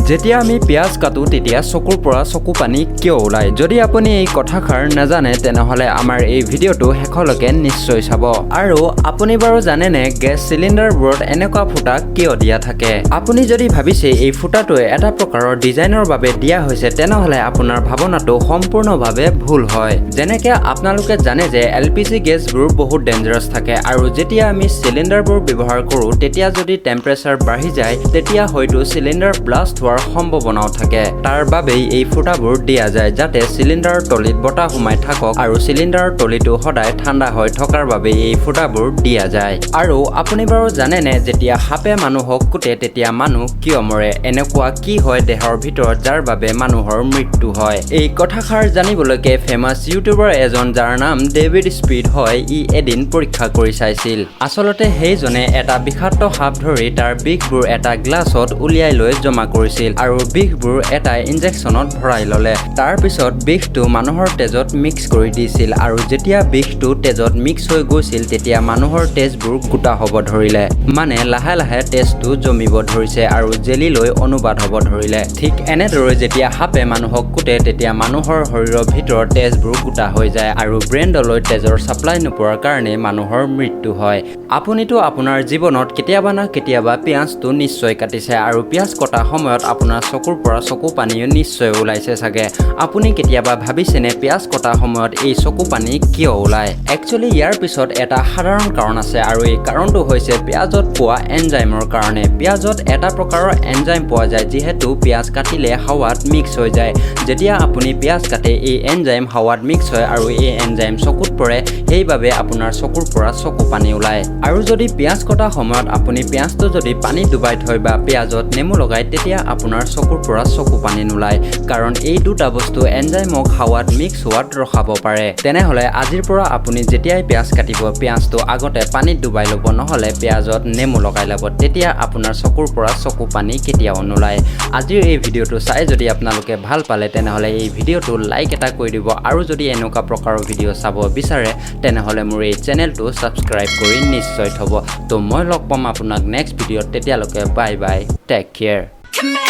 যেতিয়া আমি পিয়াজ কাটো তেতিয়া চকুৰ পৰা চকু পানী কিয় ওলায় যদি আপুনি এই কথাষাৰ নাজানে তেনেহলে আমাৰ এই ভিডিঅটো শেষলৈকে নিশ্চয় চাব আৰু আপুনি বাৰু জানেনে গেছ চিলিণ্ডাৰবোৰত এনেকুৱা ফুটা কিয় দিয়া থাকে আপুনি যদি ভাবিছে এই ফুটাটো এটা প্ৰকাৰৰ ডিজাইনৰ বাবে দিয়া হৈছে তেনেহলে আপোনাৰ ভাৱনাটো সম্পূৰ্ণভাৱে ভুল হয় যেনেকৈ আপোনালোকে জানে যে এলপিজি গেছবোৰ বহুত ডেঞ্জাৰাছ থাকে আৰু যেতিয়া আমি চিলিণ্ডাৰবোৰ ব্যৱহাৰ কৰোঁ তেতিয়া যদি টেম্পাৰেচাৰ বাঢ়ি যায় তেতিয়া হয়তো চিলিণ্ডাৰ ব্লাষ্ট হোৱাৰ সম্ভাৱনাও থাকে তাৰ বাবেই এই ফুটাবোৰ দিয়া যায় যাতে চিলিণ্ডাৰৰ তলিত বতাহ সোমাই থাকক আৰু চিলিণ্ডাৰৰ তলিটো সদায় ঠাণ্ডা হৈ থকাৰ বাবে এই ফুটাবোৰ দিয়া যায় আৰু আপুনি বাৰু জানেনে যেতিয়া সাপে মানুহক কুটে তেতিয়া মানুহ কিয় মৰে এনেকুৱা কি হয় দেহৰ ভিতৰত যাৰ বাবে মানুহৰ মৃত্যু হয় এই কথাষাৰ জানিবলৈকে ফেমাছ ইউটিউবাৰ এজন যাৰ নাম ডেভিড স্পিড হয় ই এদিন পৰীক্ষা কৰি চাইছিল আচলতে সেইজনে এটা বিষাক্ত সাপ ধৰি তাৰ বিষবোৰ এটা গ্লাছত উলিয়াই লৈ জমা কৰিছিল আৰু বিষবোৰ এটা ইনজেকশ্যনত ভৰাই ল'লে তাৰ পিছত বিষটো মানুহৰ তেজত মিক্স কৰি দিছিল আৰু যেতিয়া বিষটো তেজত মিক্স হৈ গৈছিল তেতিয়া মানুহৰ তেজবোৰ গোটা হ'ব ধৰিলে মানে লাহে লাহে তেজটো জমিব ধৰিছে আৰু জেলিলৈ অনুবাদ হ'ব ধৰিলে ঠিক এনেদৰে যেতিয়া সাপে মানুহক কুটে তেতিয়া মানুহৰ শৰীৰৰ ভিতৰত তেজবোৰ গোটা হৈ যায় আৰু ব্ৰেইনলৈ তেজৰ ছাপ্লাই নোপোৱাৰ কাৰণে মানুহৰ মৃত্যু হয় আপুনিতো আপোনাৰ জীৱনত কেতিয়াবা না কেতিয়াবা পিয়াজটো নিশ্চয় কাটিছে আৰু পিয়াজ কটা সময়ত আপোনাৰ চকুৰ পৰা চকু পানীও নিশ্চয় ওলাইছে চাগে আপুনি কেতিয়াবা ভাবিছেনে পিয়াজ কটা সময়ত এই চকু পানী কিয় ওলায় একচুৱেলি ইয়াৰ পিছত এটা সাধাৰণ কাৰণ আছে আৰু এই কাৰণটো হৈছে পিয়াজত পোৱা এনজাইমৰ কাৰণে পিয়াজত এটা প্ৰকাৰৰ এনজাইম পোৱা যায় যিহেতু পিয়াজ কাটিলে হাৱাত মিক্স হৈ যায় যেতিয়া আপুনি পিয়াজ কাটে এই এনজাইম হাৱাত মিক্স হয় আৰু এই এনজাইম চকুত পৰে সেইবাবে আপোনাৰ চকুৰ পৰা চকু পানী ওলায় আৰু যদি পিয়াজ কটা সময়ত আপুনি পিয়াজটো যদি পানী ডুবাই থয় বা পিয়াজত নেমু লগায় তেতিয়া আপোনাৰ চকুৰ পৰা চকু পানী নোলায় কাৰণ এই দুটা বস্তু এনজাইমক হাৱাত মিক্স হোৱাত ৰখাব পাৰে তেনেহলে আজিৰ পৰা আপুনি যেতিয়াই পিয়াজ কাটিব পিয়াজটো আগতে পানীত ডুবাই ল'ব নহলে পিয়াজত নেমু লগাই ল'ব তেতিয়া আপোনাৰ চকুৰ পৰা চকু পানী কেতিয়াও নোলায় আজিৰ এই ভিডিঅ'টো চাই যদি আপোনালোকে ভাল পালে তেনেহলে এই ভিডিঅ'টো লাইক এটা কৰি দিব আৰু যদি এনেকুৱা প্ৰকাৰৰ ভিডিঅ' চাব বিচাৰে তেনেহলে মোৰ এই চেনেলটো সাবস্ক্ৰাইব কৰি নিশ্চয় থব তো মই লগ পাম আপোনাক নেক্সট ভিডিঅ'ত তেতিয়ালৈকে বাই বাই টেক কেয়াৰ